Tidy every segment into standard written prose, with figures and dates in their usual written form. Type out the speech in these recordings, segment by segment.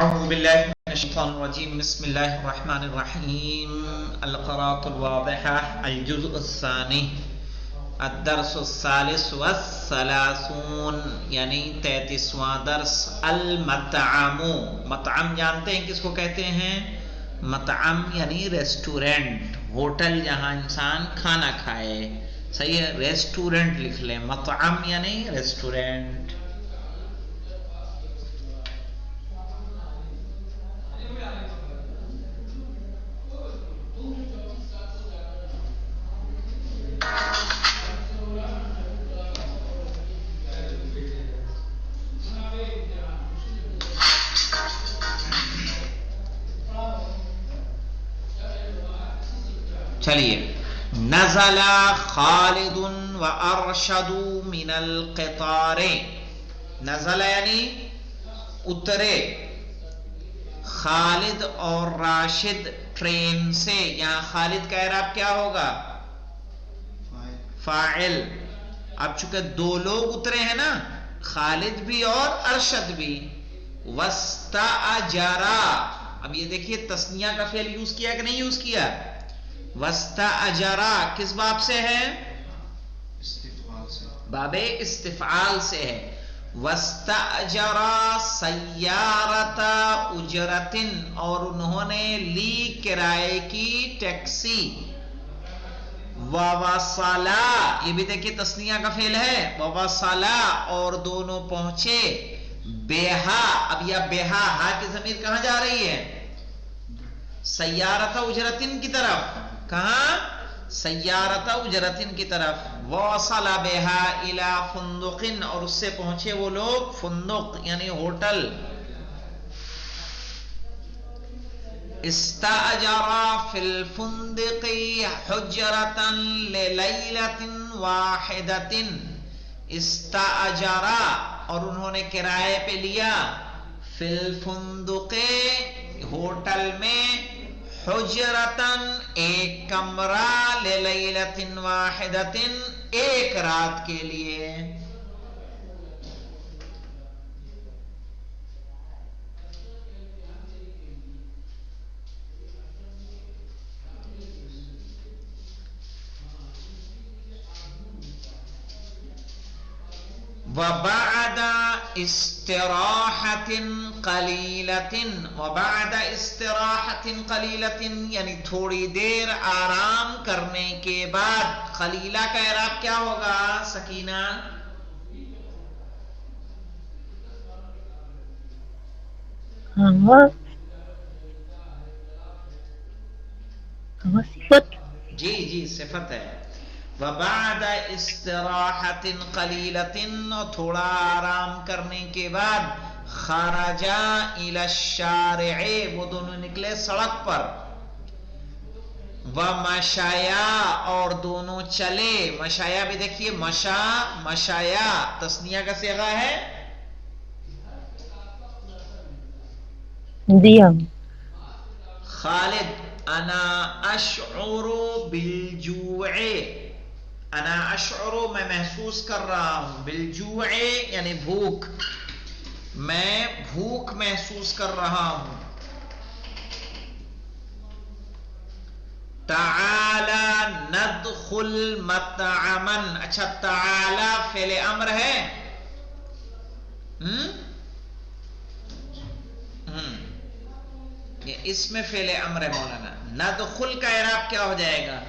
أعوذ بالله من الشيطان الرجيم بسم الله الرحمن الرحيم القراءة الواضحة الجزء الثاني الدرس الثالث والثلاثون یعنی 33واں درس المطعم. مطعم جانتے ہیں کس کو کہتے ہیں؟ مطعم یعنی ریسٹورنٹ، ہوٹل جہاں انسان کھانا کھائے. صحیح ہے، ریسٹورنٹ لکھ لیں، مطعم یعنی ریسٹورنٹ. چلیے، نزل خالد و ارشد من القطار. نزل یعنی اترے خالد اور راشد ٹرین سے. یہاں خالد کا اعراب کیا ہوگا؟ فاعل. اب چونکہ دو لوگ اترے ہیں نا، خالد بھی اور ارشد بھی. واستاجرا، اب یہ دیکھیے تثنیہ کا فعل یوز کیا کہ نہیں یوز کیا؟ واستاجرا کس باب سے ہے؟ باب استفعال سے ہے. واستاجرا سیارۃ اجرت، اور انہوں نے لی کرائے کی ٹیکسی. ووصلا، یہ بھی دیکھیے تثنیہ کا فعل ہے. ووصلا، اور دونوں پہنچے. بہا، اب یہ بہا ہا کی ضمیر کہاں جا رہی ہے؟ سیارۃ اجرتن کی طرف. کہاں؟ سیارۃ اجرتن کی طرف. وصل بہا الی فندق، اور اس سے پہنچے وہ لوگ فندق یعنی ہوٹل. استاجر فی الفندق حجرۃ للیلۃ واحدۃ. استاجر، اور انہوں نے کرائے پہ لیا. فی الفندق، ہوٹل میں. حجرتن، ایک کمرہ. للیلۃ واحدۃ، ایک رات کے لیے. وبعد استراحة قلیلة، وبعد استراحة قلیلة یعنی تھوڑی دیر آرام کرنے کے بعد. قلیلہ کا اعراب کیا ہوگا سکینہ؟ صفت. جی صفت ہے. وبعد استراحت قلیلۃ، تھوڑا آرام کرنے کے بعد. خرجا الی الشارع، وہ دونوں نکلے سڑک پر. ومشایا، اور دونوں چلے. مشایا بھی دیکھیے، مشا مشایا تثنیہ کا صیغہ ہے. دیا. خالد، انا اشعر بالجوع. انا اشعر، میں محسوس کر رہا ہوں. بالجوع یعنی بھوک، میں بھوک محسوس کر رہا ہوں. تعالی ندخل مطعما. اچھا، تعالی فعل امر ہے. یہ اس میں فعل امر ہے مولانا. ندخل کا اعراب کیا ہو جائے گا؟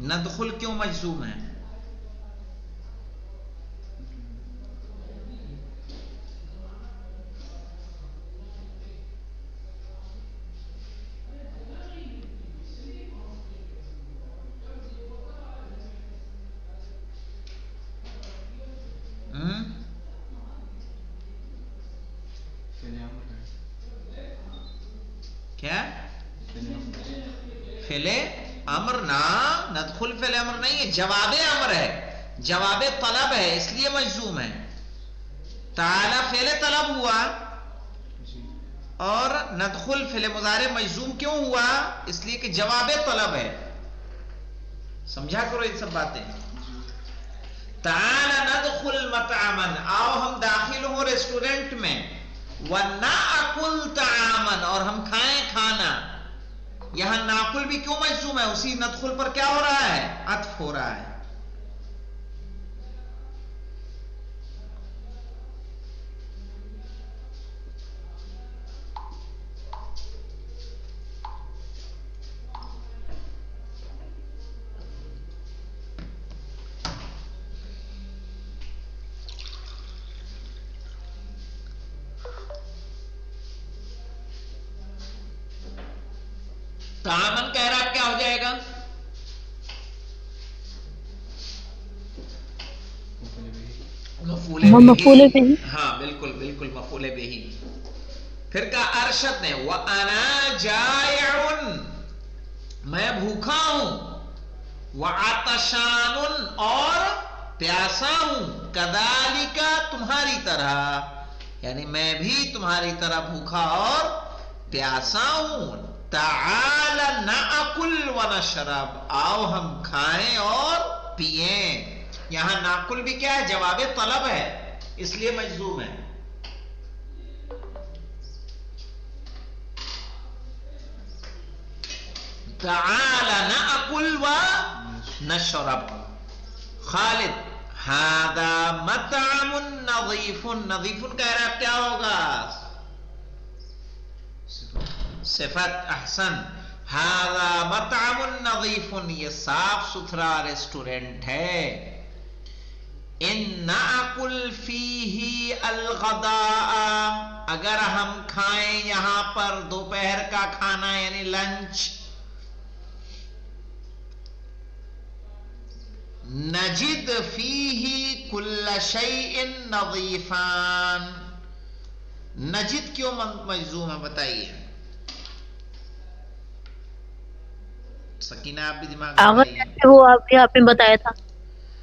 ندخل کیوں مجزوم ہے؟ کیا فعل امر؟ نا، ندخل فعل امر نہیں ہے، جواب امر ہے، جواب طلب ہے، اس لیے مجزوم ہے. تعالی فعل طلب ہوا اور ندخل فعل مضارع مجزوم کیوں ہوا؟ اس لیے کہ جواب طلب ہے. سمجھا کرو ان سب باتیں. تعال مطعمن، آؤ ہم داخل ہوں ریسٹورنٹ میں، وَنَأْكُلْ طَعَامًا، اور ہم کھائیں کھانا. یہاں ناکل بھی کیوں مجزوم ہے؟ اسی ندخل پر کیا ہو رہا ہے؟ عطف ہو رہا ہے. طعامن کا اعراب کیا ہو جائے گا؟ مفعول مفعول بہ. به. ہاں بالکل بالکل مفعول بہ. پھر کہا ارشد نے وَأَنَا جَائِعٌ، میں بھوکا ہوں، وَعَطَشَانٌ، اور پیاسا ہوں، کذالک، تمہاری طرح، یعنی میں بھی تمہاری طرح بھوکا اور پیاسا ہوں. تعال نأکل ونشرب، آؤ ہم کھائیں اور پیئیں. یہاں ناکل بھی کیا ہے؟ جواب طلب ہے، اس لیے مجزوم ہے. تعال نأکل ونشرب. خالد ھذا مطعم نظیف، نظیف کا اعراب کیا ہوگا؟ صفت. احسن. ھذا مطعم نظیف، یہ صاف ستھرا ریسٹورنٹ ہے. ان نأکل فیہ الغداء، اگر ہم کھائیں یہاں پر دوپہر کا کھانا یعنی لنچ. نجد فیہ کل شیء نظیفان، نجد کیوں مجزوم ہے بتائیے؟ سکینہ آپ بھی دماغ آغا لگائیے. جیسے وہ آپ یہاں پہ بتایا تھا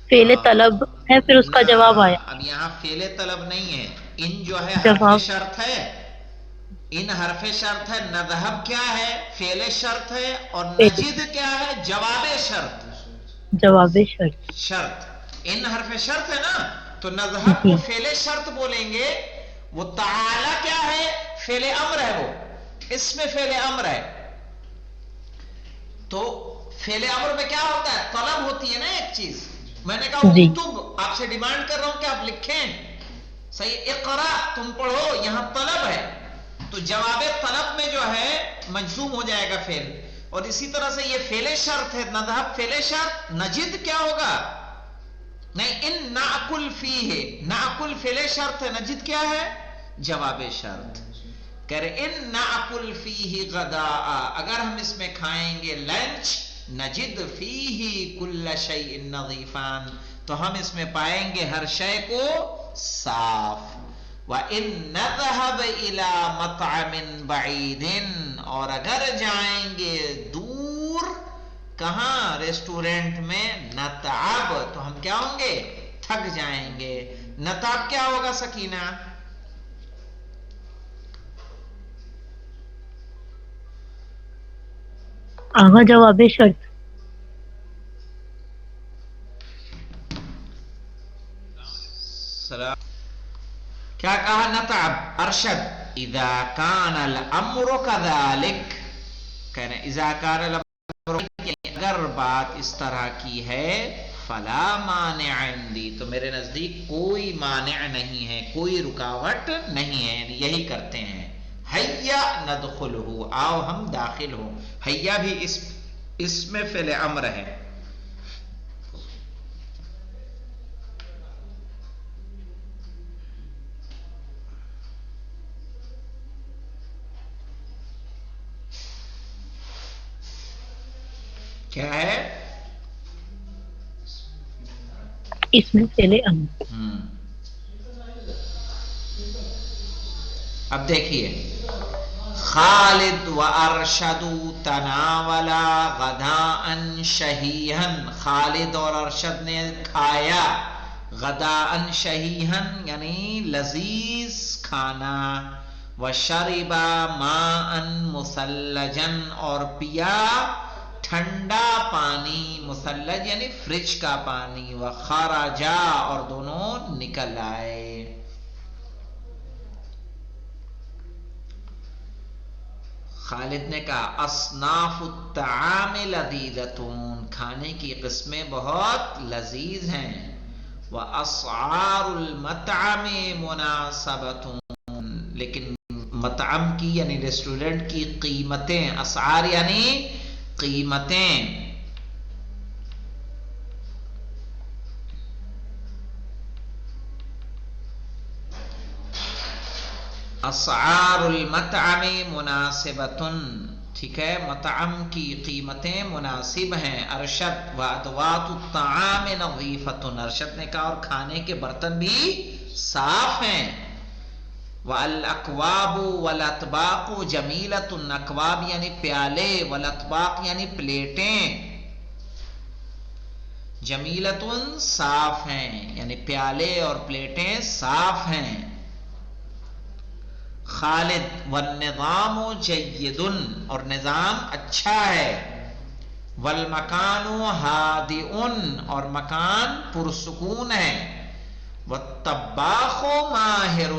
فعل طلب ہے، پھر اس کا جواب آیا. اب یہاں فعل طلب نہیں ہے، ان جو ہے حرف جواب. شرط ہے. ان حرف شرط ہے. نذهب کیا ہے؟ فعل شرط ہے. اور نجد کیا ہے؟ جواب شرط. جواب شرط. شرط. ان حرف شرط ہے نا، تو نذهب کو جی. فعل شرط بولیں گے. وہ تعالی کیا ہے؟ فعل امر ہے، وہ اس میں فعل امر ہے. تو فعل امر میں کیا ہوتا ہے؟ طلب ہوتی ہے نا ایک چیز. میں نے کہا جی. اکتب، آپ سے ڈیمانڈ کر رہا ہوں کہ آپ لکھیں. صحیح. اقرا، تم پڑھو، یہاں طلب ہے. تو جواب طلب میں جو ہے مجزوم ہو جائے گا فعل. اور اسی طرح سے یہ فعل شرط ہے، نذهب فعل شرط. نجد کیا ہوگا؟ نہیں، ان نأکل فیہ، نأکل فعل شرط ہے، نجد کیا ہے؟ جواب شرط. کہہ رہے ان نأکل فیہ غداء، اگر ہم اس میں کھائیں گے لنچ. نجد فیہ کل شیء نظیفان، تو ہم اس میں پائیں گے ہر شے کو صاف. وَإِن نَذْهَبْ إِلَى مَطْعَمٍ بَعِيدٍ، اور اگر جائیں گے دور، کہاں؟ ریسٹورنٹ میں. نتعب، تو ہم کیا ہوں گے؟ تھک جائیں گے. نتعب کیا ہوگا سکینہ؟ آغا جواب شرط. سلام. کیا کہا؟ نتعب. ارشد اذا کان الامر كذلك، کہنا اذا کان الامر، اگر بات اس طرح کی ہے، فلا مانع عندی، تو میرے نزدیک کوئی مانع نہیں ہے، کوئی رکاوٹ نہیں ہے. یہی کرتے ہیں. حیا ندخلہ، آؤ ہم داخل ہوں. حیا بھی اس میں فعل امر ہے. کیا ہے؟ اس میں فعل امر. اب دیکھیے، خالد و ارشد تناولا غداء شہیہا، خالد اور ارشد نے کھایا غداء شہیہا یعنی لذیذ کھانا. وشربا ماء مثلجا، اور پیا ٹھنڈا پانی، مثلج یعنی فریج کا پانی. وخرجا، اور دونوں نکل آئے. خالد نے کہا اصناف الطعام لذیذتون، کھانے کی قسمیں بہت لذیذ ہیں. واسعار المطعم مناسبتون، لیکن مطعم کی یعنی ریسٹورنٹ کی قیمتیں، اسعار یعنی قیمتیں، اسعار المطعم مناسبتن، ٹھیک ہے، مطعم کی قیمتیں مناسب ہیں. ارشد وادوات الطعام نظیفتن، ارشد نے کہا اور کھانے کے برتن بھی صاف ہیں. والاکواب والاطباق جمیلۃ، اکواب یعنی پیالے، والاطباق یعنی پلیٹیں، جمیلۃ صاف ہیں، یعنی پیالے اور پلیٹیں صاف ہیں. خالد والنظام جید، اور نظام اچھا ہے. والمکان ہادئ، اور مکان پرسکون ہے. والطباخ ماہر،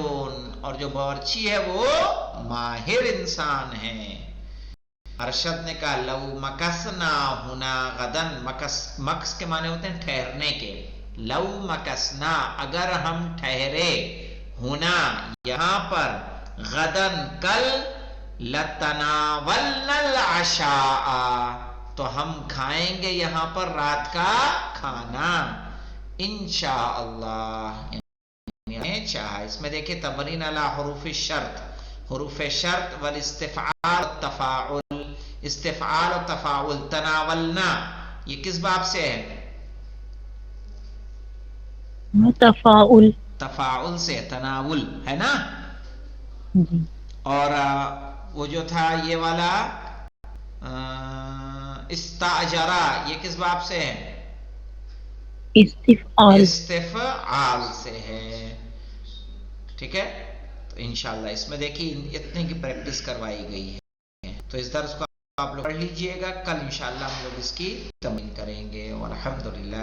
اور جو باورچی ہے وہ ماہر انسان ہے. ارشد نے کہا لو مکسنا ہنا غدن، مکس کے معنی ہوتے ہیں ٹھہرنے کے. لو مکسنا، اگر ہم ٹھہرے، ہنا یہاں پر، غدن کل، لتناولنا العشاء، تو ہم کھائیں گے یہاں پر رات کا کھانا انشاءاللہ، یعنی چاہا. اس میں دیکھیں تمرین علی حروف الشرط، حروف شرط والاستفعال والتفاعل، استفعال و تفاعل. تناولنا یہ کس باب سے ہے؟ تفاعل، تفاعل سے، تناول ہے نا. جی. اور وہ جو تھا یہ والا استاجرا، یہ کس باب سے ہے؟ استفعال، استفعال سے ہے. ٹھیک ہے، تو انشاءاللہ اس میں دیکھیے اتنے کی پریکٹس کروائی گئی ہے. تو اس درس کو آپ لوگ پڑھ لیجئے گا، کل انشاءاللہ ہم لوگ اس کی تمرین کریں گے. والحمدللہ.